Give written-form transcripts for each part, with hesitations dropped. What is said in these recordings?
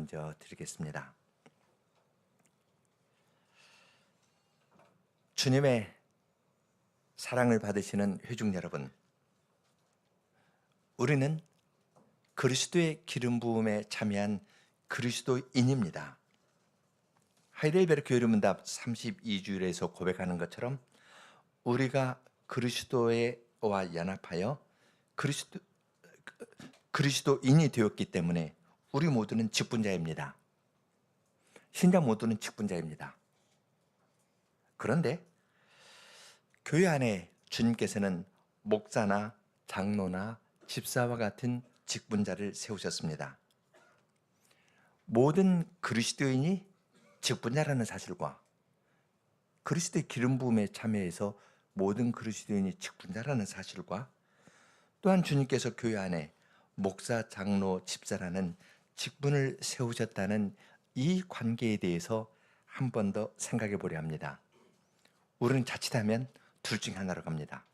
먼저 드리겠습니다. 주님의 사랑을 받으시는 회중 여러분, 우리는 그리스도의 기름 부음에 참여한 그리스도인입니다. 하이델베르 교회문답 32주일에서 고백하는 것처럼 우리가 그리스도와 연합하여 그리스도인이 되었기 때문에 우리 모두는 직분자입니다. 신자 모두는 직분자입니다. 그런데 교회 안에 주님께서는 목사나 장로나 집사와 같은 직분자를 세우셨습니다. 모든 그리스도인이 직분자라는 사실과 그리스도의 기름 부음에 참여해서 모든 그리스도인이 직분자라는 사실과 또한 주님께서 교회 안에 목사, 장로, 집사라는 직분을 세우셨다는 이 관계에 대해서 한 번 더 생각해 보려 합니다. 우리는 자칫하면 둘 중 하나로 갑니다.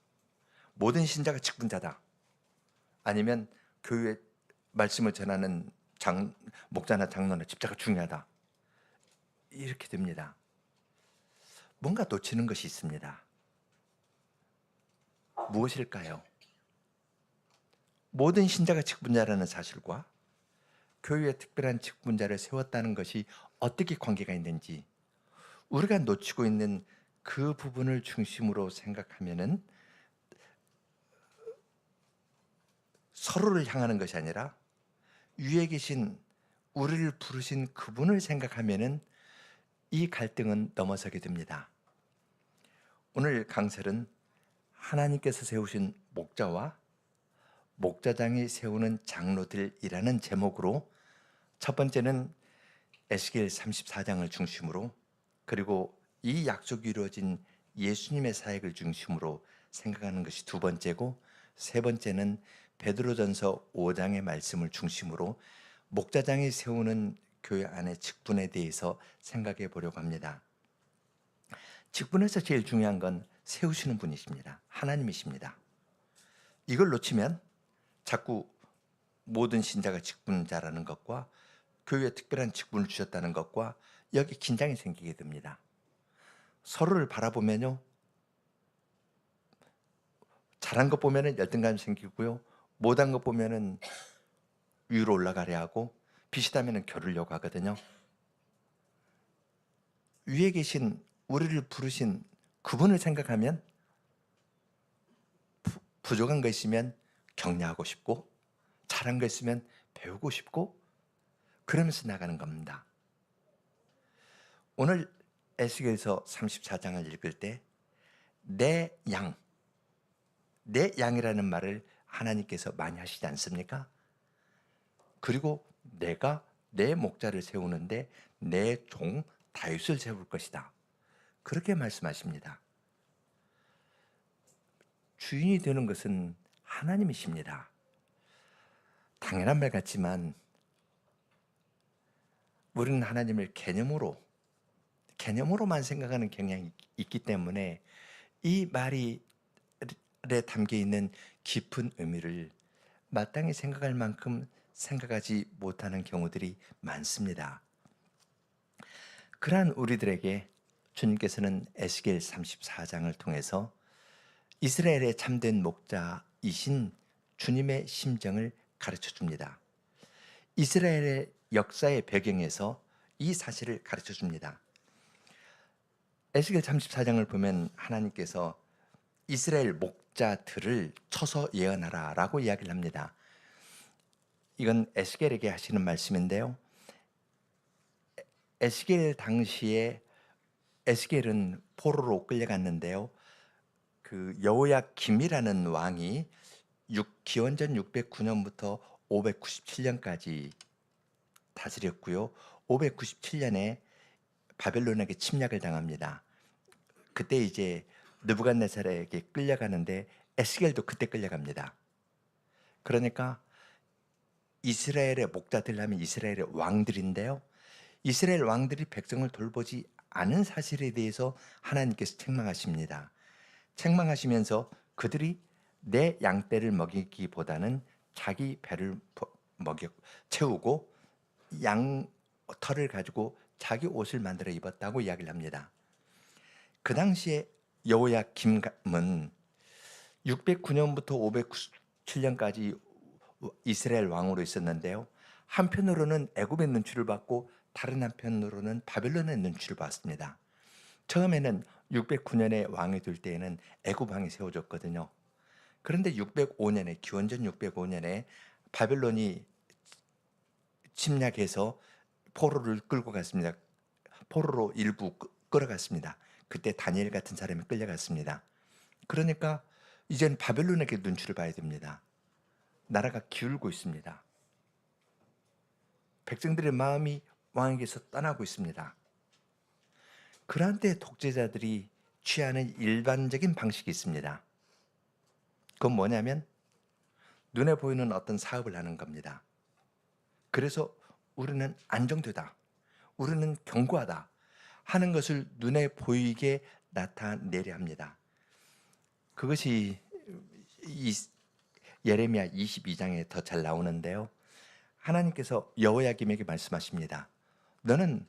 모든 신자가 직분자다. 아니면 교회 말씀을 전하는 목자나 장로나 집사가 중요하다. 이렇게 됩니다. 뭔가 놓치는 것이 있습니다. 무엇일까요? 모든 신자가 직분자라는 사실과 교회에 특별한 직분자를 세웠다는 것이 어떻게 관계가 있는지 우리가 놓치고 있는 그 부분을 중심으로 생각하면은 서로를 향하는 것이 아니라 위에 계신 우리를 부르신 그분을 생각하면은 이 갈등은 넘어서게 됩니다. 오늘 강설은 하나님께서 세우신 목자와 목자장이 세우는 장로들이라는 제목으로 첫 번째는 에스겔 34장을 중심으로 그리고 이 약속이 이루어진 예수님의 사역을 중심으로 생각하는 것이 두 번째고 세 번째는 베드로전서 5장의 말씀을 중심으로 목자장이 세우는 교회 안의 직분에 대해서 생각해 보려고 합니다. 직분에서 제일 중요한 건 세우시는 분이십니다. 하나님이십니다. 이걸 놓치면 자꾸 모든 신자가 직분자라는 것과 교회에 특별한 직분을 주셨다는 것과 여기 긴장이 생기게 됩니다. 서로를 바라보면요, 잘한 것 보면은 열등감이 생기고요, 못한 것 보면은 위로 올라가려 하고 비슷하면은 겨루려고 하거든요. 위에 계신 우리를 부르신 그분을 생각하면 부족한 거 있으면 격려하고 싶고 잘한 거 있으면 배우고 싶고 그러면서 나가는 겁니다. 오늘 에스겔서 34장을 읽을 때 내 양이라는 말을 하나님께서 많이 하시지 않습니까? 그리고 내가 내 목자를 세우는데 내 종 다윗을 세울 것이다. 그렇게 말씀하십니다. 주인이 되는 것은 하나님이십니다. 당연한 말 같지만 우리는 하나님을 개념으로만 생각하는 경향이 있기 때문에 이 말에 담겨 있는 깊은 의미를 마땅히 생각할 만큼 생각하지 못하는 경우들이 많습니다. 그러한 우리들에게 주님께서는 에스겔 34장을 통해서 이스라엘의 참된 목자이신 주님의 심정을 가르쳐 줍니다. 이스라엘의 역사의 배경에서 이 사실을 가르쳐 줍니다. 에스겔 34장을 보면 하나님께서 이스라엘 목자들을 쳐서 예언하라 라고 이야기를 합니다. 이건 에스겔에게 하시는 말씀인데요. 에스겔 당시에 에스겔은 포로로 끌려갔는데요. 그 여호야김이라는 왕이 기원전 609년부터 597년까지 다스렸고요. 597년에 바벨론에게 침략을 당합니다. 그때 이제 느부갓네살에게 끌려가는데 에스겔도 그때 끌려갑니다. 그러니까 이스라엘의 목자들 하면 이스라엘의 왕들인데요. 이스라엘 왕들이 백성을 돌보지 않은 사실에 대해서 하나님께서 책망하십니다. 책망하시면서 그들이 내 양떼를 먹이기보다는 자기 배를 채우고 털을 가지고 자기 옷을 만들어 입었다고 이야기를 합니다. 그 당시에 여호야김은 609년부터 597년까지 이스라엘 왕으로 있었는데요. 한편으로는 애굽의 눈치를 받고 다른 한편으로는 바벨론의 눈치를 받습니다. 처음에는 609년에 왕이 될 때에는 애굽 왕이 세워졌거든요. 그런데 605년에 기원전 605년에 바벨론이 침략해서 포로를 끌고 갔습니다. 포로로 일부 끌어갔습니다. 그때 다니엘 같은 사람이 끌려갔습니다. 그러니까 이제는 바벨론에게 눈치를 봐야 됩니다. 나라가 기울고 있습니다. 백성들의 마음이 왕에게서 떠나고 있습니다. 그러한 때 독재자들이 취하는 일반적인 방식이 있습니다. 그건 뭐냐면 눈에 보이는 어떤 사업을 하는 겁니다. 그래서 우리는 안정되다, 우리는 견고하다 하는 것을 눈에 보이게 나타내려 합니다. 그것이 이 예레미야 22장에 더 잘 나오는데요. 하나님께서 여호야김에게 말씀하십니다. 너는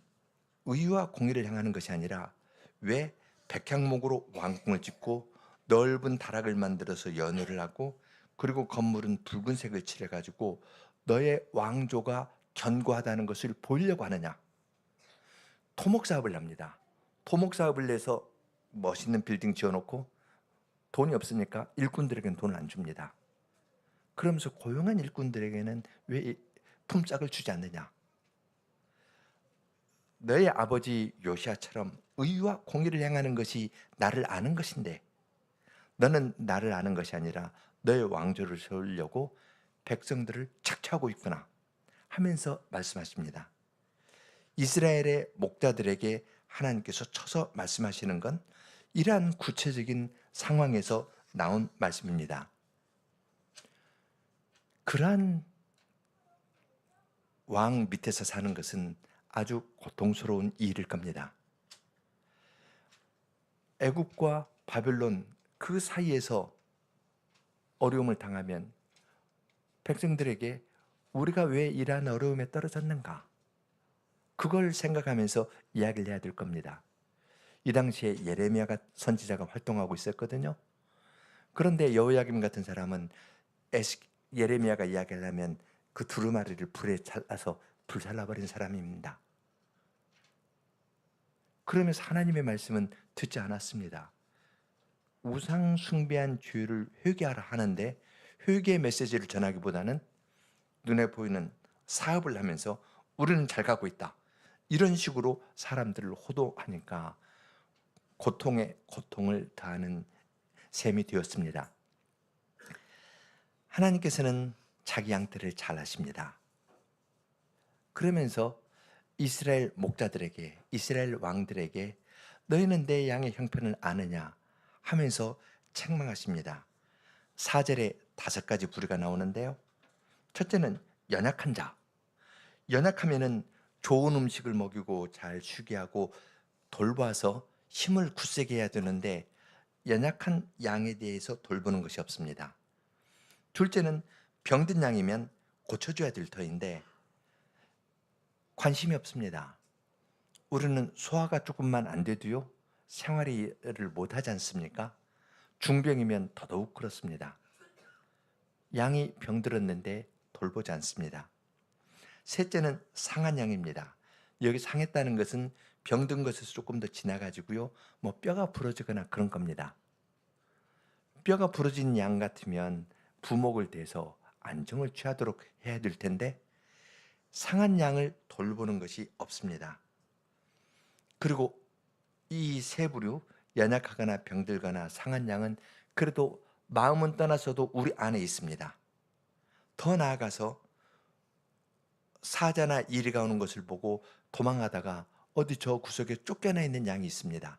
의와 공의를 향하는 것이 아니라 왜 백향목으로 왕궁을 짓고 넓은 다락을 만들어서 연회를 하고 그리고 건물은 붉은색을 칠해가지고 너의 왕조가 견고하다는 것을 보이려고 하느냐. 토목사업을 합니다. 토목사업을 내서 멋있는 빌딩 지어놓고 돈이 없으니까 일꾼들에게는 돈을 안 줍니다. 그러면서 고용한 일꾼들에게는 왜 품삯을 주지 않느냐. 너의 아버지 요시아처럼 의와 공의를 행하는 것이 나를 아는 것인데 너는 나를 아는 것이 아니라 너의 왕조를 세우려고 백성들을 착취하고 있구나 하면서 말씀하십니다. 이스라엘의 목자들에게 하나님께서 쳐서 말씀하시는 건 이러한 구체적인 상황에서 나온 말씀입니다. 그러한 왕 밑에서 사는 것은 아주 고통스러운 일일 겁니다. 애굽과 바벨론 그 사이에서 어려움을 당하면 백성들에게 우리가 왜 이러한 어려움에 떨어졌는가? 그걸 생각하면서 이야기를 해야 될 겁니다. 이 당시에 예레미야가 선지자가 활동하고 있었거든요. 그런데 여호야김 같은 사람은 예레미야가 이야기를 하면 그 두루마리를 불에 잘라서 불살라버린 사람입니다. 그러면서 하나님의 말씀은 듣지 않았습니다. 우상 숭배한 죄를 회개하라 하는데 회개의 메시지를 전하기보다는 눈에 보이는 사업을 하면서 우리는 잘 가고 있다. 이런 식으로 사람들을 호도하니까 고통에 고통을 더하는 셈이 되었습니다. 하나님께서는 자기 양떼를 잘 아십니다. 그러면서 이스라엘 목자들에게, 이스라엘 왕들에게 너희는 내 양의 형편을 아느냐 하면서 책망하십니다. 4절에 5가지 부류가 나오는데요. 첫째는 연약한 자. 연약하면은 좋은 음식을 먹이고 잘 쉬게 하고 돌봐서 힘을 굳세게 해야 되는데 연약한 양에 대해서 돌보는 것이 없습니다. 둘째는 병든 양이면 고쳐줘야 될 터인데 관심이 없습니다. 우리는 소화가 조금만 안 돼도요 생활을 못하지 않습니까? 중병이면 더더욱 그렇습니다. 양이 병들었는데 돌보지 않습니다. 셋째는 상한 양입니다. 여기 상했다는 것은 병든 것에서 조금 더 지나가지고요 뭐 뼈가 부러지거나 그런 겁니다. 뼈가 부러진 양 같으면 부목을 대서 안정을 취하도록 해야 될 텐데 상한 양을 돌보는 것이 없습니다. 그리고 이 세 부류, 연약하거나 병들거나 상한 양은 그래도 마음은 떠나서도 우리 안에 있습니다. 더 나아가서 사자나 이리가 오는 것을 보고 도망하다가 어디 저 구석에 쫓겨나 있는 양이 있습니다.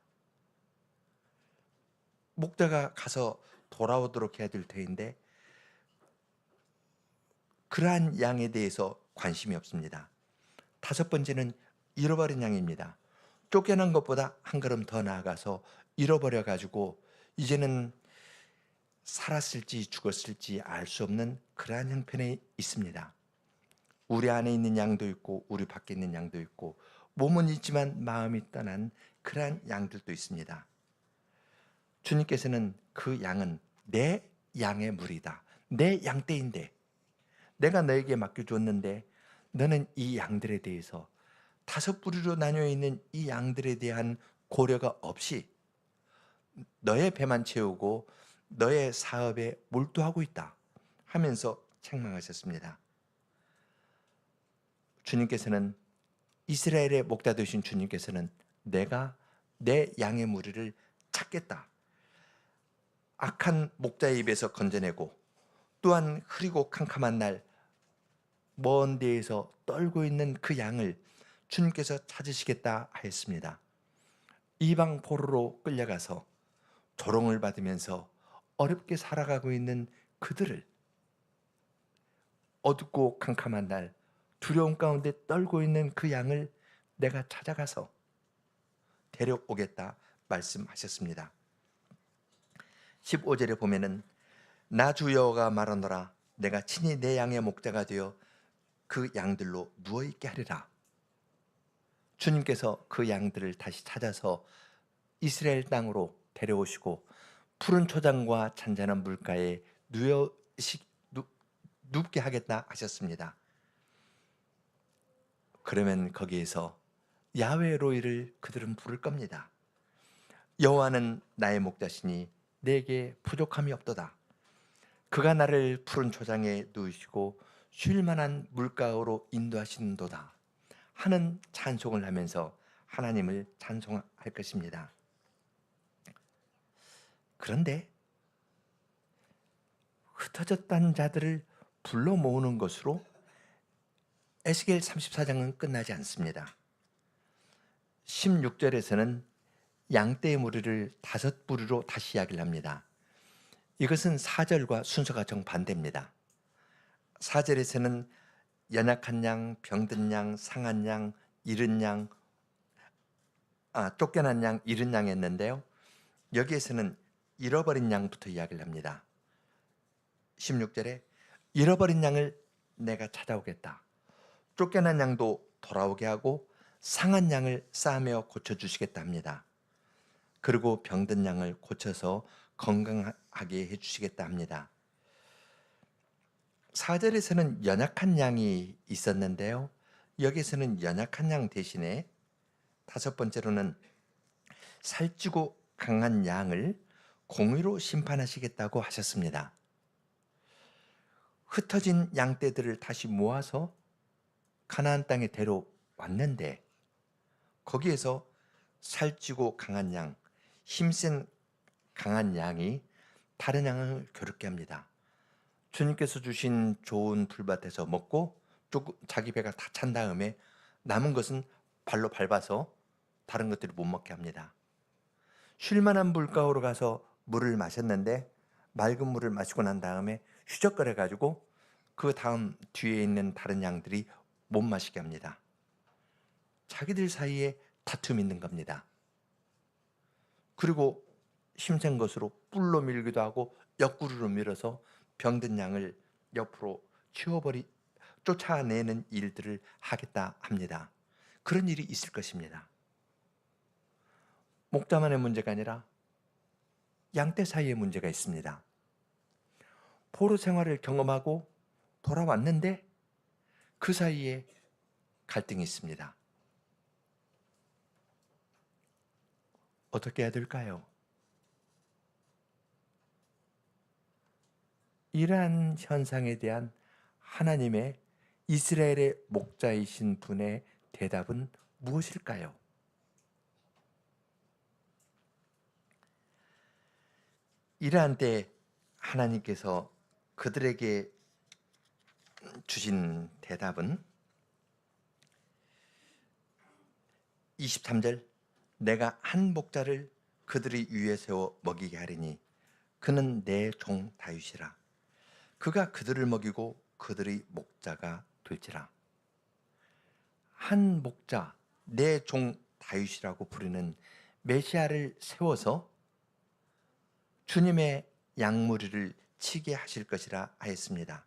목자가 가서 돌아오도록 해야 될 터인데 그러한 양에 대해서 관심이 없습니다. 5번째는 잃어버린 양입니다. 쫓겨난 것보다 한 걸음 더 나아가서 잃어버려 가지고 이제는 살았을지 죽었을지 알 수 없는 그러한 형편에 있습니다. 우리 안에 있는 양도 있고 우리 밖에 있는 양도 있고 몸은 있지만 마음이 떠난 그러한 양들도 있습니다. 주님께서는 그 양은 내 양의 무리다. 내 양떼인데 내가 너에게 맡겨주었는데 너는 이 양들에 대해서 다섯 부류로 나뉘어 있는 이 양들에 대한 고려가 없이 너의 배만 채우고 너의 사업에 몰두하고 있다 하면서 책망하셨습니다. 주님께서는 이스라엘의 목자 되신 주님께서는 내가 내 양의 무리를 찾겠다. 악한 목자의 입에서 건져내고 또한 흐리고 캄캄한 날 먼 데에서 떨고 있는 그 양을 주님께서 찾으시겠다 하였습니다. 이방 포로로 끌려가서 조롱을 받으면서 어렵게 살아가고 있는 그들을 어둡고 캄캄한 날 두려움 가운데 떨고 있는 그 양을 내가 찾아가서 데려오겠다 말씀하셨습니다. 15절에 보면은 나 주 여호와가 말하노라 내가 친히 내 양의 목자가 되어 그 양들로 누워있게 하리라. 주님께서 그 양들을 다시 찾아서 이스라엘 땅으로 데려오시고 푸른 초장과 잔잔한 물가에 눕게 하겠다 하셨습니다. 그러면 거기에서 야훼 로이를 그들은 부를 겁니다. 여호와는 나의 목자시니 내게 부족함이 없도다. 그가 나를 푸른 초장에 누우시고 쉴 만한 물가로 인도하시는도다 하는 찬송을 하면서 하나님을 찬송할 것입니다. 그런데 흩어졌다는 자들을 불러 모으는 것으로 에스겔 34장은 끝나지 않습니다. 16절에서는 양떼의 무리를 다섯 부류로 다시 이야기를 합니다. 이것은 4절과 순서가 정반대입니다. 4절에서는 연약한 양, 병든 양, 상한 양, 잃은 양, 쫓겨난 양, 잃은 양 했는데요. 여기에서는 잃어버린 양부터 이야기를 합니다. 16절에 잃어버린 양을 내가 찾아오겠다. 쫓겨난 양도 돌아오게 하고 상한 양을 싸매어 고쳐주시겠다 합니다. 그리고 병든 양을 고쳐서 건강하게 해주시겠다 합니다. 4절에서는 연약한 양이 있었는데요. 여기서는 연약한 양 대신에 다섯 번째로는 살찌고 강한 양을 공의로 심판하시겠다고 하셨습니다. 흩어진 양떼들을 다시 모아서 가나안 땅에 데려왔는데 거기에서 살찌고 강한 양, 힘센 강한 양이 다른 양을 괴롭게 합니다. 주님께서 주신 좋은 풀밭에서 먹고 자기 배가 다 찬 다음에 남은 것은 발로 밟아서 다른 것들을 못 먹게 합니다. 쉴만한 물가로 가서 물을 마셨는데 맑은 물을 마시고 난 다음에 휘적거려 가지고 그 다음 뒤에 있는 다른 양들이 못 마시게 합니다. 자기들 사이에 다툼이 있는 겁니다. 그리고 힘센 것으로 뿔로 밀기도 하고 옆구리로 밀어서 병든 양을 옆으로 쫓아내는 일들을 하겠다 합니다. 그런 일이 있을 것입니다. 목자만의 문제가 아니라 양떼 사이에 문제가 있습니다. 포로 생활을 경험하고 돌아왔는데 그 사이에 갈등이 있습니다. 어떻게 해야 될까요? 이러한 현상에 대한 하나님의 이스라엘의 목자이신 분의 대답은 무엇일까요? 이러한 때 하나님께서 그들에게 주신 대답은 23절 내가 한 목자를 그들이 위에 세워 먹이게 하리니 그는 내 종 다윗이라 그가 그들을 먹이고 그들의 목자가 될지라. 한 목자 내 종 다윗이라고 부르는 메시아를 세워서 주님의 양무리를 치게 하실 것이라 하였습니다.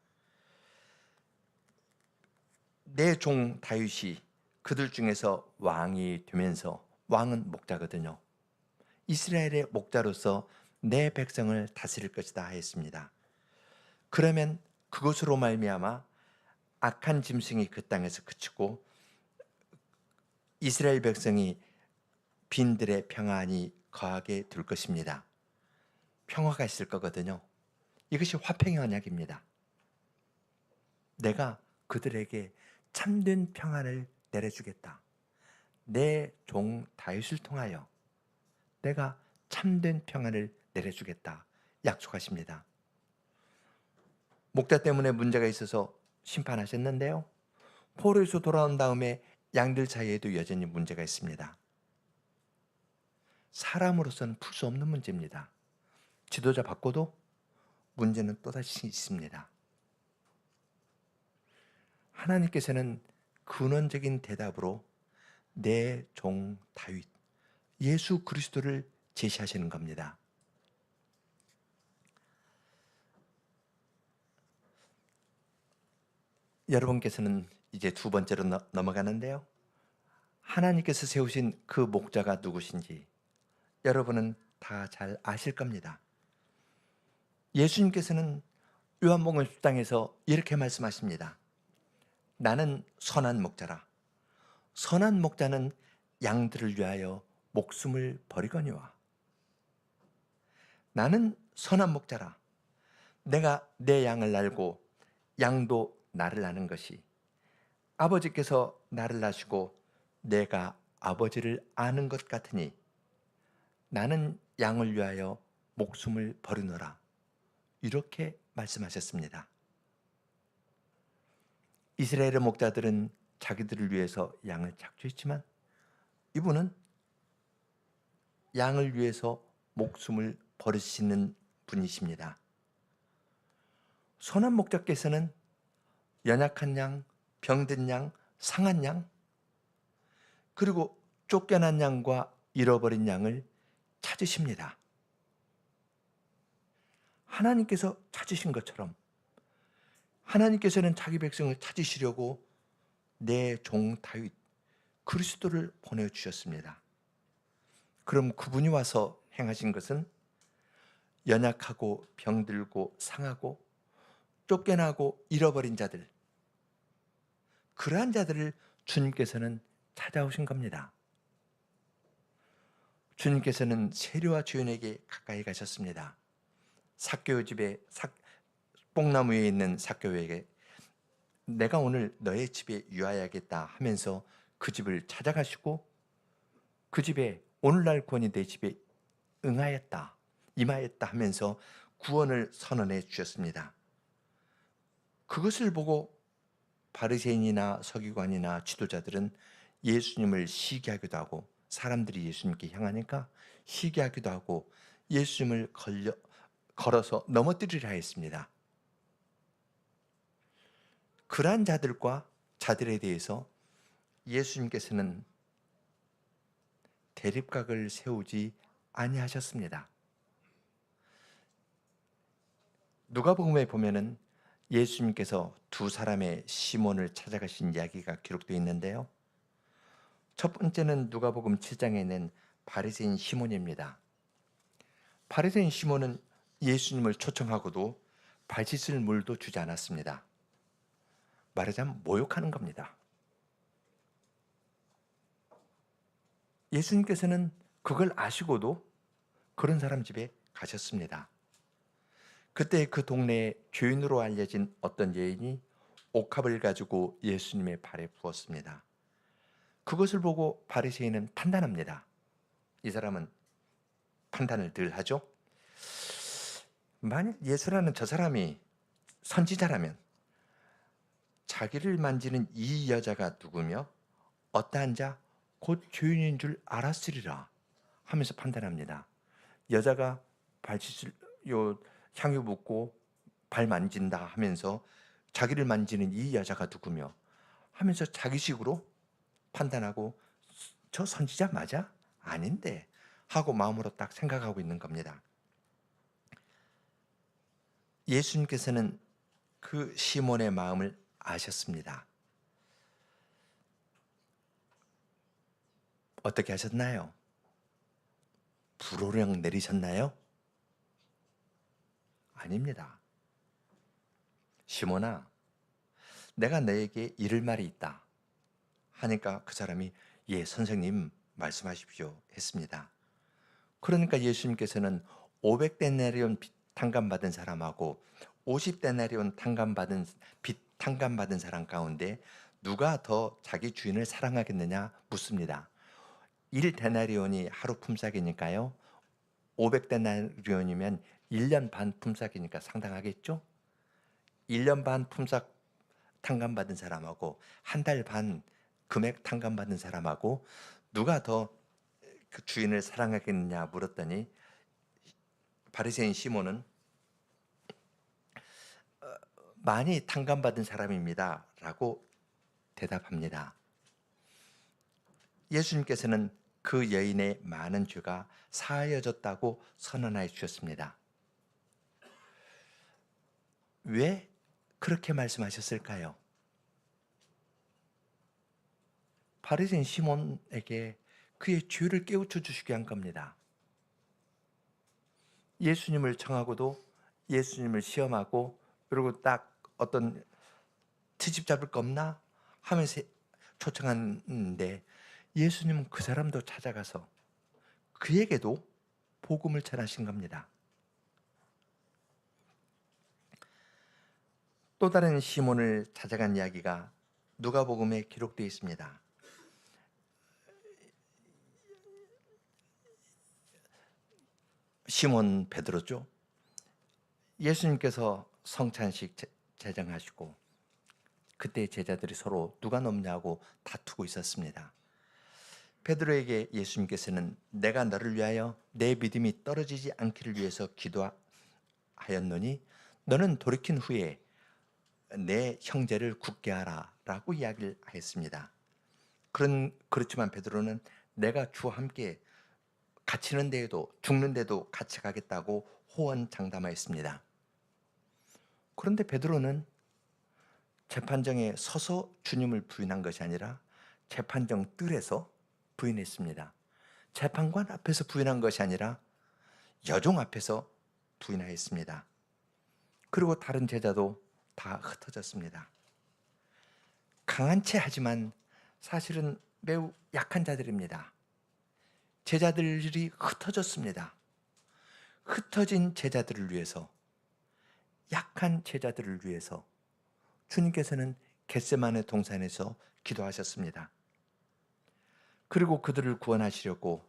내 종 다윗이 그들 중에서 왕이 되면서, 왕은 목자거든요. 이스라엘의 목자로서 내 백성을 다스릴 것이다 하였습니다. 그러면 그것으로 말미암아 악한 짐승이 그 땅에서 그치고 이스라엘 백성이 빈들의 평안이 거하게 될 것입니다. 평화가 있을 거거든요. 이것이 화평의 언약입니다. 내가 그들에게 참된 평안을 내려주겠다. 내 종 다윗을 통하여 내가 참된 평안을 내려주겠다 약속하십니다. 목자 때문에 문제가 있어서 심판하셨는데요, 포로에서 돌아온 다음에 양들 사이에도 여전히 문제가 있습니다. 사람으로서는 풀 수 없는 문제입니다. 지도자 바꿔도 문제는 또다시 있습니다. 하나님께서는 근원적인 대답으로 내 종 다윗, 예수 그리스도를 제시하시는 겁니다. 여러분께서는 이제 두 번째로 넘어가는데요, 하나님께서 세우신 그 목자가 누구신지 여러분은 다 잘 아실 겁니다. 예수님께서는 요한복음 10장에서 이렇게 말씀하십니다. 나는 선한 목자라. 선한 목자는 양들을 위하여 목숨을 버리거니와. 나는 선한 목자라. 내가 내 양을 알고 양도 나를 아는 것이, 아버지께서 나를 아시고 내가 아버지를 아는 것 같으니 나는 양을 위하여 목숨을 버리노라. 이렇게 말씀하셨습니다. 이스라엘의 목자들은 자기들을 위해서 양을 착취했지만 이분은 양을 위해서 목숨을 버리시는 분이십니다. 선한 목자께서는 연약한 양, 병든 양, 상한 양, 그리고 쫓겨난 양과 잃어버린 양을 찾으십니다. 하나님께서 찾으신 것처럼 하나님께서는 자기 백성을 찾으시려고 내 종 다윗 그리스도를 보내주셨습니다. 그럼 그분이 와서 행하신 것은 연약하고 병들고 상하고 쫓겨나고 잃어버린 자들, 그러한 자들을 주님께서는 찾아오신 겁니다. 주님께서는 세리와 죄인에게 가까이 가셨습니다. 삭개오 집에 뽕나무 위에 있는 삭개오에게 내가 오늘 너의 집에 유하야겠다 하면서 그 집을 찾아가시고 그 집에 오늘날 구원이 내 집에 응하였다, 임하였다 하면서 구원을 선언해 주셨습니다. 그것을 보고 바리새인이나 서기관이나 지도자들은 예수님을 시기하기도 하고, 사람들이 예수님께 향하니까 시기하기도 하고 예수님을 걸어서 넘어뜨리려 했습니다. 그러한 자들에 대해서 예수님께서는 대립각을 세우지 아니하셨습니다. 누가복음에 보면은 예수님께서 두 사람의 시몬을 찾아가신 이야기가 기록되어 있는데요, 첫 번째는 누가복음 7장에 있는 바리새인 시몬입니다. 바리새인 시몬은 예수님을 초청하고도 발 씻을 물도 주지 않았습니다. 말하자면 모욕하는 겁니다. 예수님께서는 그걸 아시고도 그런 사람 집에 가셨습니다. 그때 그 동네에 죄인으로 알려진 어떤 여인이 옥합을 가지고 예수님의 발에 부었습니다. 그것을 보고 바리새인은 판단합니다. 이 사람은 판단을 늘 하죠. 만약 예수라는 저 사람이 선지자라면 자기를 만지는 이 여자가 누구며 어떠한 자 곧 죄인인 줄 알았으리라 하면서 판단합니다. 여자가 발짓을 향유 붓고 발 만진다 하면서 자기를 만지는 이 여자가 누구며 하면서 자기식으로 판단하고 저 선지자 맞아? 아닌데 하고 마음으로 딱 생각하고 있는 겁니다. 예수님께서는 그 시몬의 마음을 아셨습니다. 어떻게 하셨나요? 불호령 내리셨나요? 아닙니다. 시몬아, 내가 너에게 이를 말이 있다 하니까 그 사람이 예, 선생님 말씀하십시오 했습니다. 그러니까 예수님께서는 500데나리온 빚 탕감받은 사람하고 50데나리온 빚 탕감받은 사람 가운데 누가 더 자기 주인을 사랑하겠느냐 묻습니다. 1데나리온이 하루 품삯이니까요. 500데나리온이면 1년 반 품삯이니까 상당하겠죠? 1년 반 품삯 탕감받은 사람하고 한 달 반 금액 탕감받은 사람하고 누가 더 그 주인을 사랑하겠느냐 물었더니 바리새인 시몬은 많이 탕감받은 사람입니다 라고 대답합니다. 예수님께서는 그 여인의 많은 죄가 사하여졌다고 선언하여 주셨습니다. 왜 그렇게 말씀하셨을까요? 바리새인 시몬에게 그의 죄를 깨우쳐 주시게 한 겁니다. 예수님을 청하고도 예수님을 시험하고 그리고 딱 어떤 트집 잡을 거 없나 하면서 초청하는데 예수님은 그 사람도 찾아가서 그에게도 복음을 전하신 겁니다. 또 다른 시몬을 찾아간 이야기가 누가복음에 기록되어 있습니다. 시몬 베드로죠. 예수님께서 성찬식 제정하시고 그때 제자들이 서로 누가 넘냐고 다투고 있었습니다. 베드로에게 예수님께서는 내가 너를 위하여 내 믿음이 떨어지지 않기를 위해서 기도하였노니 너는 돌이킨 후에 내 형제를 굳게 하라 라고 이야기를 하였습니다. 그렇지만 베드로는 내가 주와 함께 갇히는 데에도 죽는 데도 같이 가겠다고 호언장담하였습니다. 그런데 베드로는 재판정에 서서 주님을 부인한 것이 아니라 재판정 뜰에서 부인했습니다. 재판관 앞에서 부인한 것이 아니라 여종 앞에서 부인하였습니다. 그리고 다른 제자도 다 흩어졌습니다. 강한 채 하지만 사실은 매우 약한 자들입니다. 제자들이 흩어졌습니다. 흩어진 제자들을 위해서, 약한 제자들을 위해서 주님께서는 겟세마네 동산에서 기도하셨습니다. 그리고 그들을 구원하시려고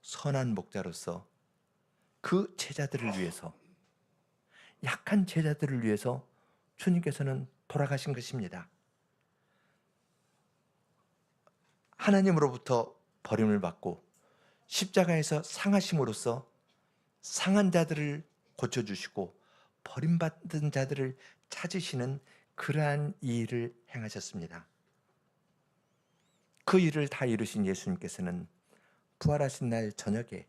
선한 목자로서 그 제자들을 위해서, 약한 제자들을 위해서 주님께서는 돌아가신 것입니다. 하나님으로부터 버림을 받고 십자가에서 상하심으로써 상한 자들을 고쳐주시고 버림받은 자들을 찾으시는 그러한 일을 행하셨습니다. 그 일을 다 이루신 예수님께서는 부활하신 날 저녁에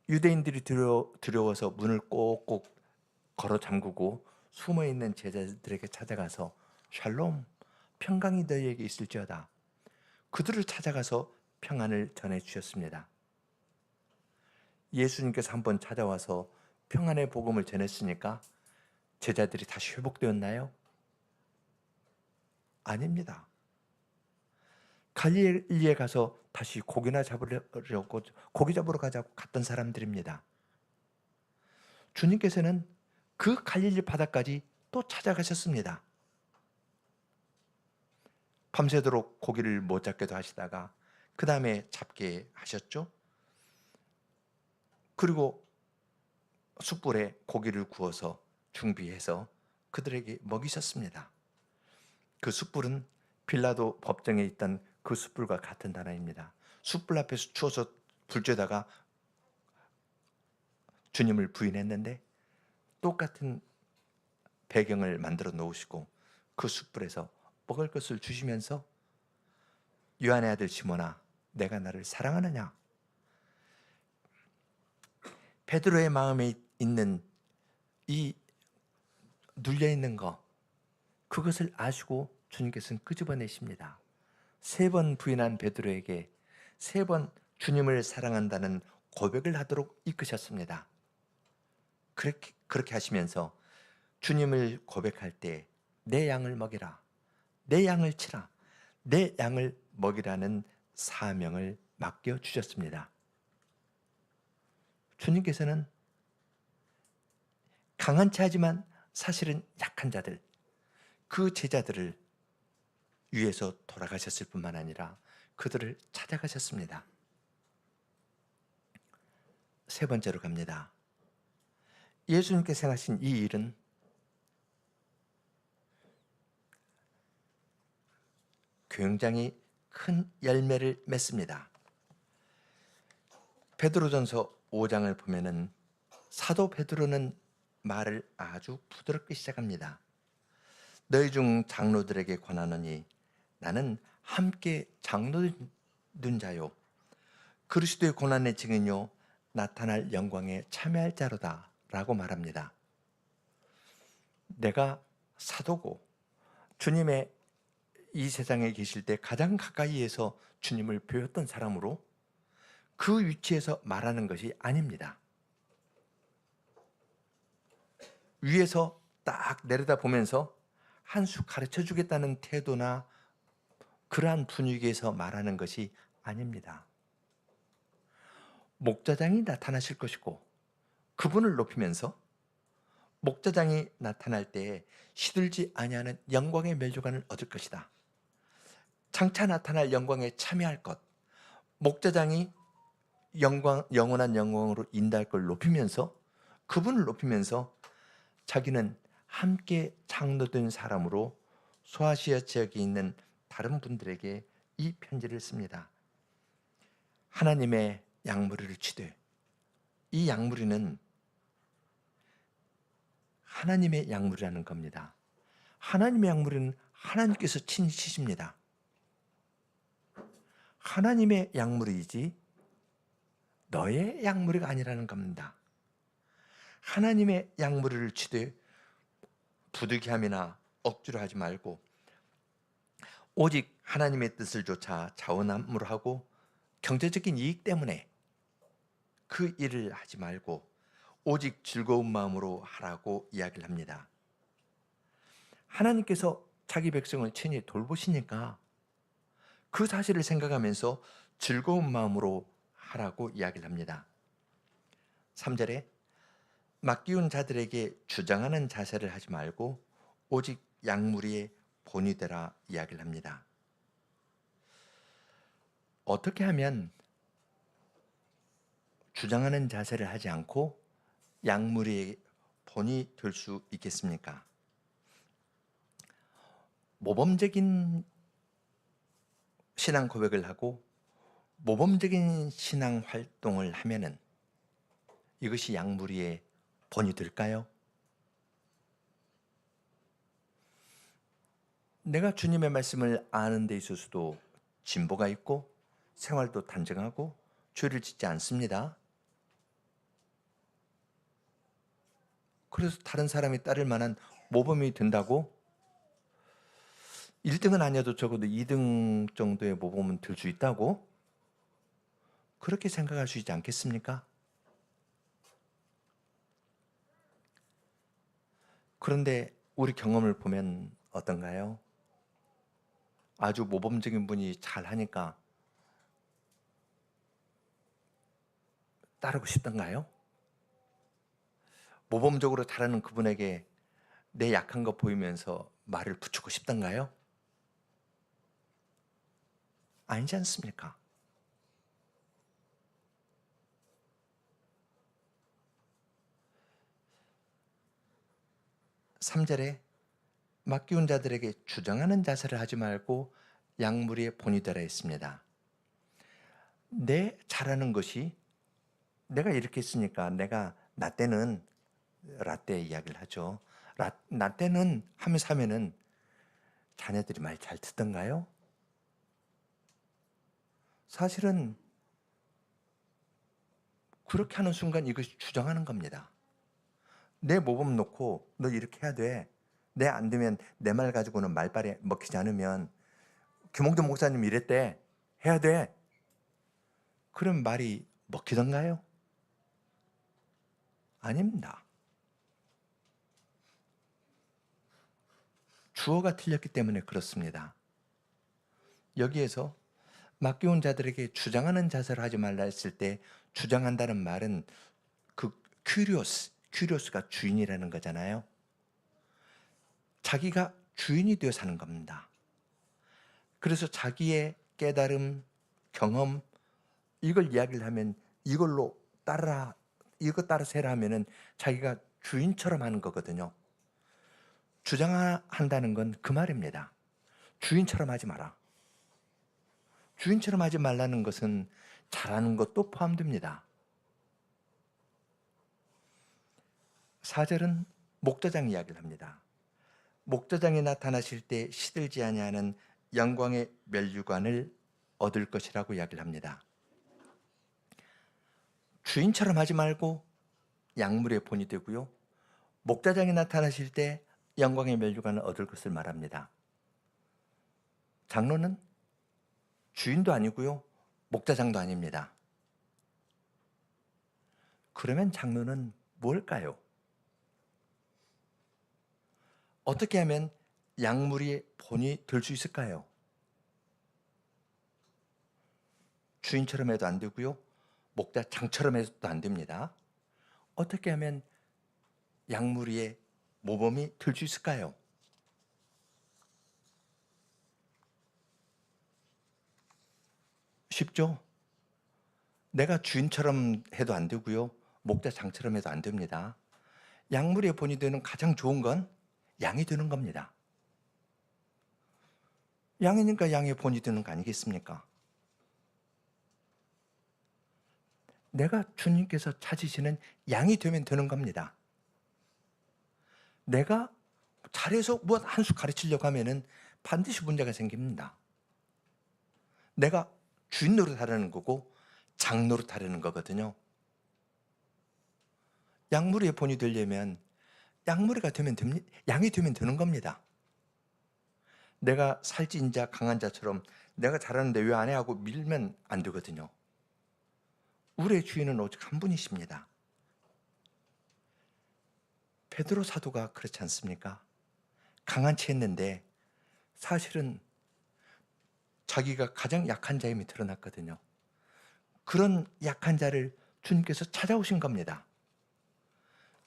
유대인들이 두려워서 문을 꼭꼭 걸어 잠그고 숨어있는 제자들에게 찾아가서 샬롬, 평강이 너희에게 있을지어다. 그들을 찾아가서 평안을 전해주셨습니다. 예수님께서 한번 찾아와서 평안의 복음을 전했으니까 제자들이 다시 회복되었나요? 아닙니다. 갈릴리에 가서 다시 고기 잡으러 가자고 갔던 사람들입니다. 주님께서는 그 갈릴리 바다까지 또 찾아가셨습니다. 밤새도록 고기를 못 잡게도 하시다가 그 다음에 잡게 하셨죠. 그리고 숯불에 고기를 구워서 준비해서 그들에게 먹이셨습니다. 그 숯불은 빌라도 법정에 있던 그 숯불과 같은 단어입니다. 숯불 앞에서 추워서 불쬐다가 주님을 부인했는데 똑같은 배경을 만들어 놓으시고 그 숯불에서 먹을 것을 주시면서 요한의 아들 시몬아, 내가 나를 사랑하느냐? 베드로의 마음에 있는 이 눌려있는 거, 그것을 아시고 주님께서는 끄집어내십니다. 3번 부인한 베드로에게 3번 주님을 사랑한다는 고백을 하도록 이끄셨습니다. 그렇게 하시면서 주님을 고백할 때 내 양을 먹이라, 내 양을 치라, 내 양을 먹이라는 사명을 맡겨주셨습니다. 주님께서는 강한 체하지만 사실은 약한 자들, 그 제자들을 위해서 돌아가셨을 뿐만 아니라 그들을 찾아가셨습니다. 3번째로 갑니다. 예수님께서 행하신 이 일은 굉장히 큰 열매를 맺습니다. 베드로전서 5장을 보면은 사도 베드로는 말을 아주 부드럽게 시작합니다. 너희 중 장로들에게 권하노니 나는 함께 장로된 자요 그리스도의 고난의 증인요 나타날 영광에 참여할 자로다 라고 말합니다. 내가 사도고 주님의 이 세상에 계실 때 가장 가까이에서 주님을 배웠던 사람으로 그 위치에서 말하는 것이 아닙니다. 위에서 딱 내려다 보면서 한 수 가르쳐 주겠다는 태도나 그러한 분위기에서 말하는 것이 아닙니다. 목자장이 나타나실 것이고 그분을 높이면서 목자장이 나타날 때에 시들지 아니하는 영광의 멸류관을 얻을 것이다. 장차 나타날 영광에 참여할 것, 목자장이 영원한 영광으로 인도할 걸 높이면서 그분을 높이면서 자기는 함께 장로된 사람으로 소아시아 지역에 있는 다른 분들에게 이 편지를 씁니다. 하나님의 양무리를 치되, 이 양무리는 하나님의 양무리라는 겁니다. 하나님의 양무리는 하나님께서 친히 치십니다. 하나님의 양무리이지 너의 양무리가 아니라는 겁니다. 하나님의 양무리를 치되 부득이함이나 억지로 하지 말고 오직 하나님의 뜻을 좇아 자원함으로 하고 경제적인 이익 때문에 그 일을 하지 말고 오직 즐거운 마음으로 하라고 이야기를 합니다. 하나님께서 자기 백성을 친히 돌보시니까 그 사실을 생각하면서 즐거운 마음으로 하라고 이야기를 합니다. 3절에 맡기운 자들에게 주장하는 자세를 하지 말고 오직 양무리의 본이 되라 이야기를 합니다. 어떻게 하면 주장하는 자세를 하지 않고 양무리의 본이 될 수 있겠습니까? 모범적인 신앙 고백을 하고 모범적인 신앙 활동을 하면은 이것이 양무리의 본이 될까요? 내가 주님의 말씀을 아는 데 있어서도 진보가 있고 생활도 단정하고 죄를 짓지 않습니다. 그래서 다른 사람이 따를 만한 모범이 된다고 1등은 아니어도 적어도 2등 정도의 모범은 될 수 있다고 그렇게 생각할 수 있지 않겠습니까? 그런데 우리 경험을 보면 어떤가요? 아주 모범적인 분이 잘하니까 따르고 싶던가요? 모범적으로 잘하는 그분에게 내 약한 거 보이면서 말을 붙이고 싶던가요? 아니지 않습니까? (3절에) 맡기운 자들에게 주장하는 자세를 하지 말고 양무리의 본이 되라 했습니다. 내 잘하는 것이 내가 이렇게 했으니까 내가 나 때는 라떼 이야기를 하죠. 나 때는 하면서 하면은 자녀들이 말 잘 듣던가요? 사실은 그렇게 하는 순간 이것이 주장하는 겁니다. 내 모범 놓고 너 이렇게 해야 돼. 내 안 되면 내 말 가지고는 말빨에 먹히지 않으면 김홍돈 목사님 이랬대. 해야 돼. 그럼 말이 먹히던가요? 아닙니다. 주어가 틀렸기 때문에 그렇습니다. 여기에서 맡겨온 자들에게 주장하는 자세를 하지 말라 했을 때 주장한다는 말은 그 큐리오스가 주인이라는 거잖아요. 자기가 주인이 되어 사는 겁니다. 그래서 자기의 깨달음, 경험 이걸 이야기를 하면 이걸로 따라 이거 따라서 해라 하면은 자기가 주인처럼 하는 거거든요. 주장한다는 건 그 말입니다. 주인처럼 하지 마라. 주인처럼 하지 말라는 것은 잘하는 것도 포함됩니다. 4절은 목자장 이야기를 합니다. 목자장이 나타나실 때 시들지 아니하는 영광의 면류관을 얻을 것이라고 이야기를 합니다. 주인처럼 하지 말고 약물의 본이 되고요. 목자장이 나타나실 때 영광의 면류관을 얻을 것을 말합니다. 장로는 주인도 아니고요. 목자장도 아닙니다. 그러면 장로는 뭘까요? 어떻게 하면 약물의 본이 될 수 있을까요? 주인처럼 해도 안 되고요. 목자장처럼 해도 안 됩니다. 어떻게 하면 약물의 모범이 될 수 있을까요? 쉽죠? 내가 주인처럼 해도 안 되고요. 목자장처럼 해도 안 됩니다. 약물의 본이 되는 가장 좋은 건 양이 되는 겁니다. 양이니까 양의 본이 되는 거 아니겠습니까? 내가 주님께서 찾으시는 양이 되면 되는 겁니다. 내가 잘해서 무엇 한 수 가르치려고 하면은 반드시 문제가 생깁니다. 내가 주인 노릇하려는 거고 장 노릇하려는 거거든요. 약물의 본이 되려면 약물이가 되면 됩니다. 양이 되면 되는 겁니다. 내가 살찐 자, 강한 자처럼 내가 잘하는데 왜 안 해? 하고 밀면 안 되거든요. 우리의 주인은 오직 한 분이십니다. 베드로 사도가 그렇지 않습니까? 강한 채 했는데 사실은 자기가 가장 약한 자임이 드러났거든요. 그런 약한 자를 주님께서 찾아오신 겁니다.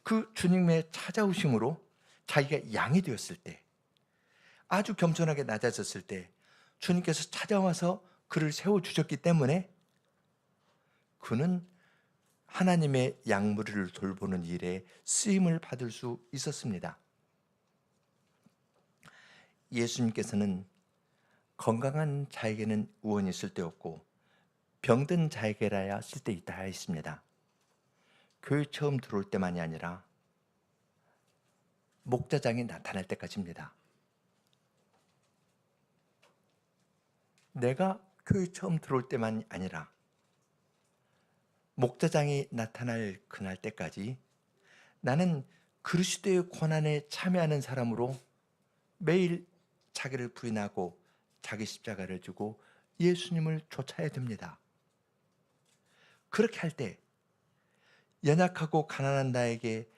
그 주님의 찾아오심으로 자기가 양이 되었을 때, 아주 겸손하게 낮아졌을 때 주님께서 찾아와서 그를 세워주셨기 때문에 그는 하나님의 양무리를 돌보는 일에 쓰임을 받을 수 있었습니다. 예수님께서는 건강한 자에게는 의원이 쓸데없고 병든 자에게라야 쓸데있다 하였습니다. 교회 처음 들어올 때만이 아니라 목자장이 나타날 때까지입니다. 내가 교회 처음 들어올 때만이 아니라 목자장이 나타날 그날 때까지 나는 그리스도의 고난에 참여하는 사람으로 매일 자기를 부인하고 자기 십자가를 지고 예수님을 쫓아야 됩니다. 그렇게 할 때 연약하고 가난한 나에게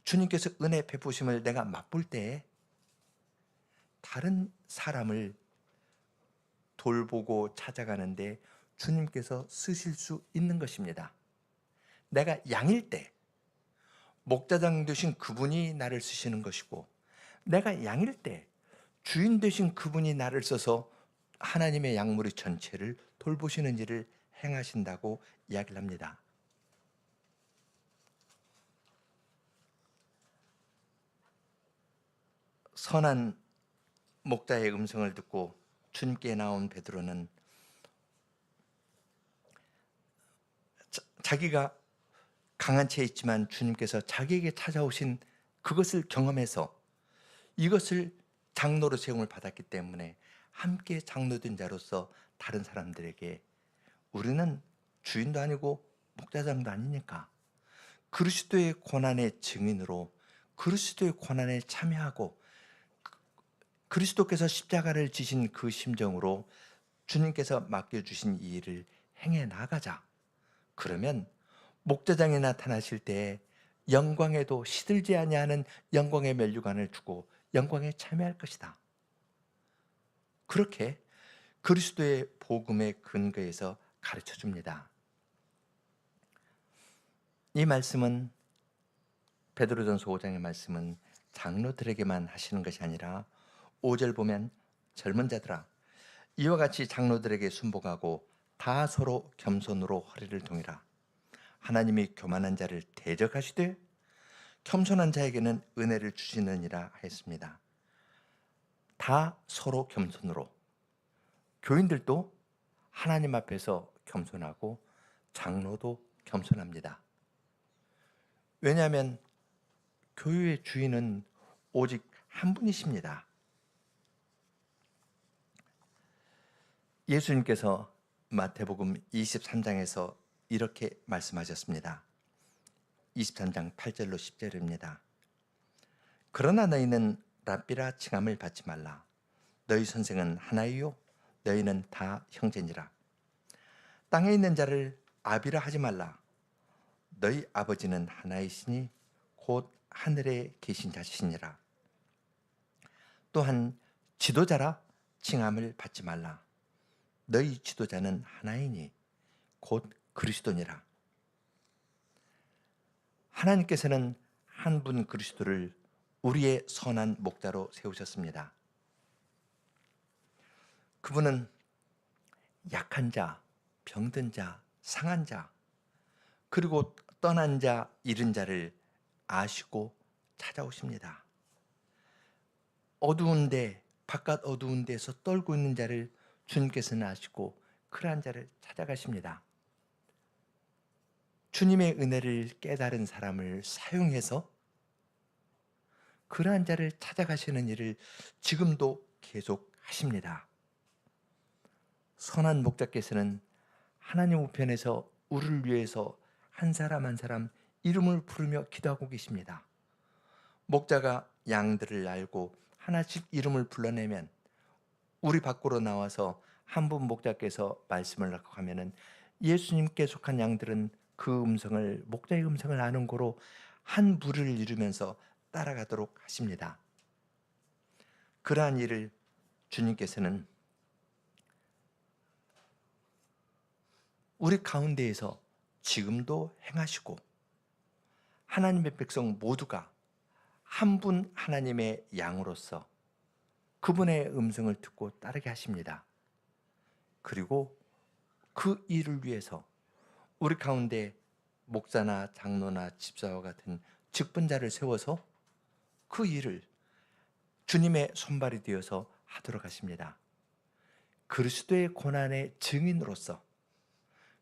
주님께서 은혜 베푸심을 내가 맛볼 때 다른 사람을 돌보고 찾아가는데 주님께서 쓰실 수 있는 것입니다. 내가 양일 때 목자장 되신 그분이 나를 쓰시는 것이고, 내가 양일 때 주인 되신 그분이 나를 써서 하나님의 양무리 전체를 돌보시는 일을 행하신다고 이야기를 합니다. 선한 목자의 음성을 듣고 주님께 나온 베드로는 자기가 강한 채 있지만 주님께서 자기에게 찾아오신 그것을 경험해서 이것을 장로로 세움을 받았기 때문에 함께 장로된 자로서 다른 사람들에게 우리는 주인도 아니고 목자장도 아니니까 그리스도의 고난의 증인으로 그리스도의 고난에 참여하고 그리스도께서 십자가를 지신 그 심정으로 주님께서 맡겨주신 이 일을 행해 나가자. 그러면 목자장에 나타나실 때 영광에도 시들지 아니하는 영광의 면류관을 주고 영광에 참여할 것이다. 그렇게 그리스도의 복음의 근거에서 가르쳐 줍니다. 이 말씀은, 베드로전서 5장의 말씀은 장로들에게만 하시는 것이 아니라 5절 보면 젊은 자들아 이와 같이 장로들에게 순복하고 다 서로 겸손으로 허리를 동이라. 하나님이 교만한 자를 대적하시되 겸손한 자에게는 은혜를 주시느니라 하였습니다. 다 서로 겸손으로. 교인들도 하나님 앞에서 겸손하고 장로도 겸손합니다. 왜냐하면 교회의 주인은 오직 한 분이십니다. 예수님께서 마태복음 23장에서 이렇게 말씀하셨습니다. 23장 8절로 10절입니다. 그러나 너희는 랍비라 칭함을 받지 말라. 너희 선생은 하나이요 너희는 다 형제니라. 땅에 있는 자를 아비라 하지 말라. 너희 아버지는 하나이시니 곧 하늘에 계신 자시니라. 또한 지도자라 칭함을 받지 말라. 너희 지도자는 하나이니 곧 그리스도니라. 하나님께서는 한 분 그리스도를 우리의 선한 목자로 세우셨습니다. 그분은 약한 자, 병든 자, 상한 자, 그리고 떠난 자, 잃은 자를 아시고 찾아오십니다. 어두운데, 바깥 어두운 데서 떨고 있는 자를 주님께서는 아시고 그러한 자를 찾아가십니다. 주님의 은혜를 깨달은 사람을 사용해서 그러한 자를 찾아가시는 일을 지금도 계속 하십니다. 선한 목자께서는 하나님 우편에서 우리를 위해서 한 사람 한 사람 이름을 부르며 기도하고 계십니다. 목자가 양들을 알고 하나씩 이름을 불러내면 우리 밖으로 나와서 한 분 목자께서 말씀을 하고 하면은 예수님께 속한 양들은 그 음성을, 목자의 음성을 아는 고로 한 무리를 이루면서 따라가도록 하십니다. 그러한 일을 주님께서는 우리 가운데에서 지금도 행하시고 하나님의 백성 모두가 한 분 하나님의 양으로서 그분의 음성을 듣고 따르게 하십니다. 그리고 그 일을 위해서 우리 가운데 목사나 장로나 집사와 같은 직분자를 세워서 그 일을 주님의 손발이 되어서 하도록 하십니다. 그리스도의 고난의 증인으로서,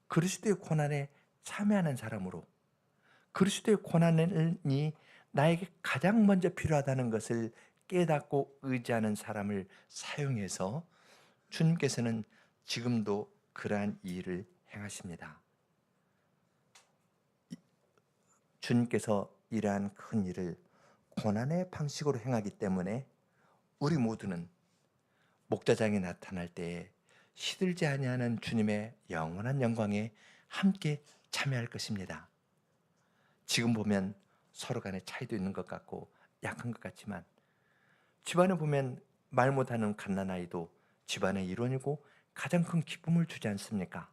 그리스도의 고난에 참여하는 사람으로, 그리스도의 고난이 나에게 가장 먼저 필요하다는 것을 깨닫고 의지하는 사람을 사용해서 주님께서는 지금도 그러한 일을 행하십니다. 주님께서 이러한 큰 일을 고난의 방식으로 행하기 때문에 우리 모두는 목자장에 나타날 때에 시들지 아니하는 주님의 영원한 영광에 함께 참여할 것입니다. 지금 보면 서로 간에 차이도 있는 것 같고 약한 것 같지만 집안에 보면 말 못하는 갓난아이도 집안의 일원이고 가장 큰 기쁨을 주지 않습니까?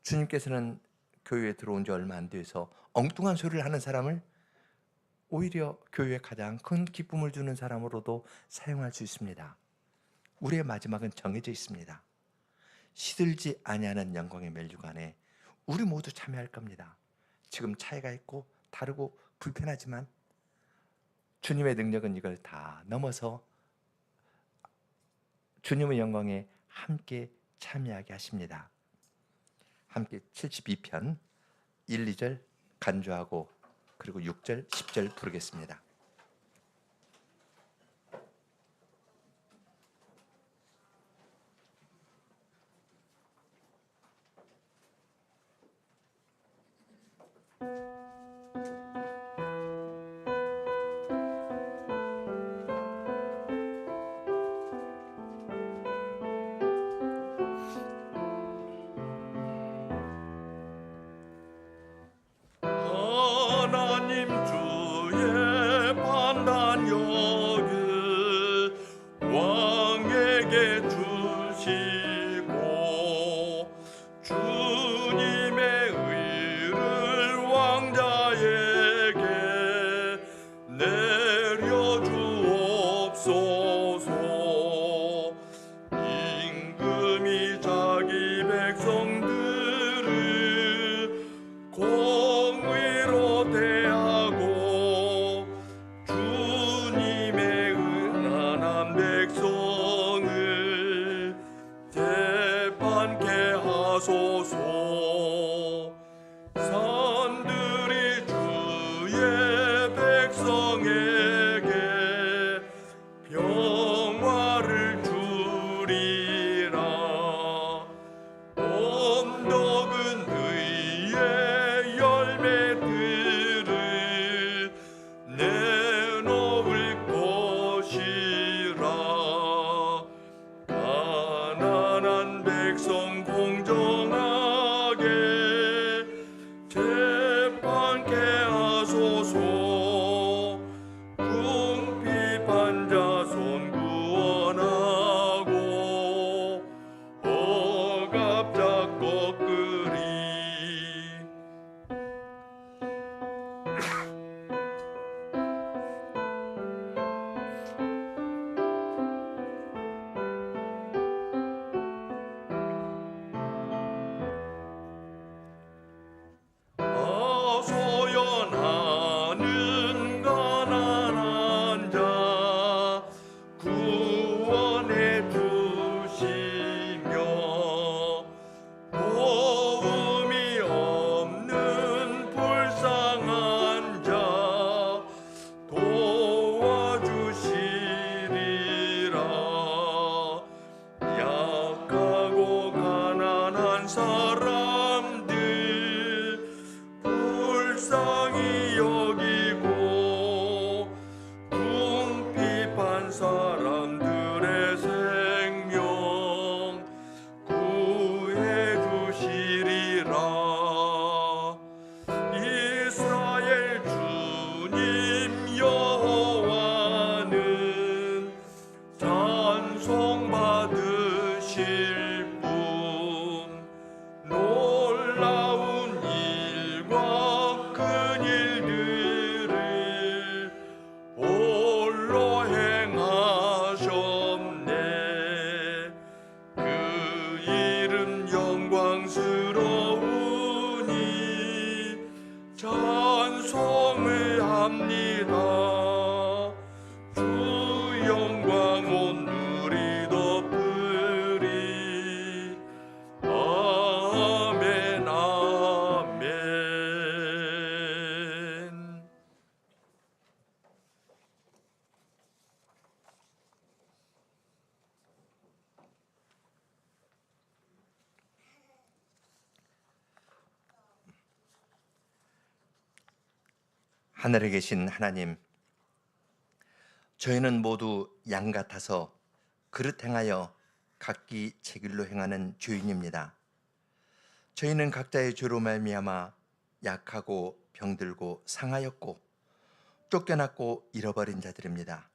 주님께서는 교회에 들어온 지 얼마 안 돼서 엉뚱한 소리를 하는 사람을 오히려 교회에 가장 큰 기쁨을 주는 사람으로도 사용할 수 있습니다. 우리의 마지막은 정해져 있습니다. 시들지 아니하는 영광의 면류관에 우리 모두 참여할 겁니다. 지금 차이가 있고 다르고 불편하지만 주님의 능력은 이걸 다 넘어서 주님의 영광에 함께 참여하게 하십니다. 함께 72편 1, 2절 간주하고 그리고 6절, 10절 부르겠습니다. 하소서. 산들이 주의 백성에게 평화를 주리라. 언덕은 의의 열매들을 내놓을 것이라. 가난한 백성 공정하게 재판케 하소서. 궁핍한 자손 구원하고 억압자 꺾으리. 하소연하는 가난한 자 구원해 주시며 도움이 없는 불쌍한 자 도와주시리라. 약하고 가난한 사람들 불쌍히 여기고 궁핍한 사람들의 생명 구해 주시리라. 이스라엘 주님 여호와는 찬송 받으실 분. 놀라운 일과 큰 일들을 홀로 행하셨네. 그 이름 영광스러우니 찬송을 합니다. 주 영광 온 누리 덮으리. 아멘 아멘. 하늘에 계신 하나님, 저희는 모두 양 같아서 그릇 행하여 각기 제 길로 행하는 죄인입니다. 저희는 각자의 죄로 말미암아 약하고 병들고 상하였고 쫓겨났고 잃어버린 자들입니다.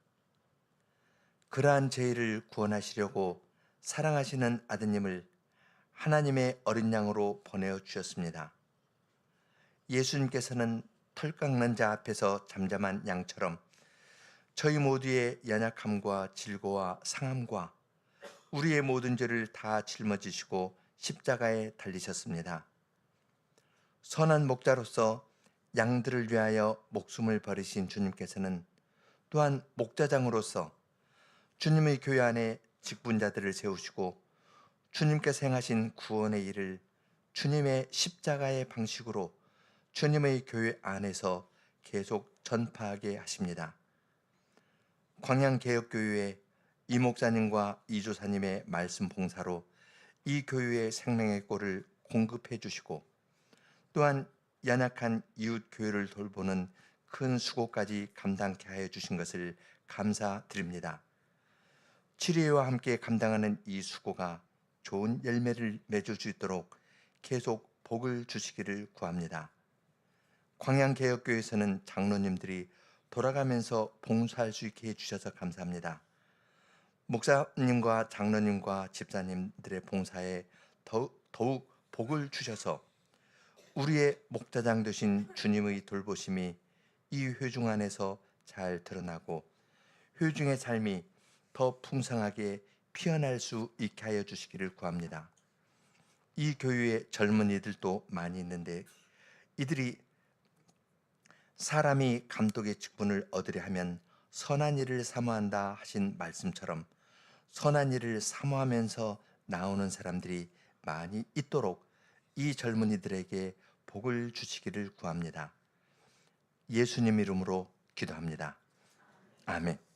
그러한 저희를 구원하시려고 사랑하시는 아드님을 하나님의 어린 양으로 보내어 주셨습니다. 예수님께서는 털 깎는 자 앞에서 잠잠한 양처럼 저희 모두의 연약함과 질고와 상함과 우리의 모든 죄를 다 짊어지시고 십자가에 달리셨습니다. 선한 목자로서 양들을 위하여 목숨을 버리신 주님께서는 또한 목자장으로서 주님의 교회 안에 직분자들을 세우시고 주님께서 행하신 구원의 일을 주님의 십자가의 방식으로 주님의 교회 안에서 계속 전파하게 하십니다. 광양개혁교회의 이 목사님과 이 조사님의 말씀 봉사로 이 교회의 생명의 꼴을 공급해 주시고 또한 연약한 이웃 교회를 돌보는 큰 수고까지 감당케 하여 주신 것을 감사드립니다. 치료와 함께 감당하는 이 수고가 좋은 열매를 맺을 수 있도록 계속 복을 주시기를 구합니다. 광양개혁교회에서는 장로님들이 돌아가면서 봉사할 수 있게 해주셔서 감사합니다. 목사님과 장로님과 집사님들의 봉사에 더욱 복을 주셔서 우리의 목자장 되신 주님의 돌보심이 이 회중 안에서 잘 드러나고 회중의 삶이 더 풍성하게 피어날 수 있게 하여 주시기를 구합니다. 이 교회에 젊은이들도 많이 있는데 이들이 사람이 감독의 직분을 얻으려 하면 선한 일을 사모한다 하신 말씀처럼 선한 일을 사모하면서 나오는 사람들이 많이 있도록 이 젊은이들에게 복을 주시기를 구합니다. 예수님 이름으로 기도합니다. 아멘.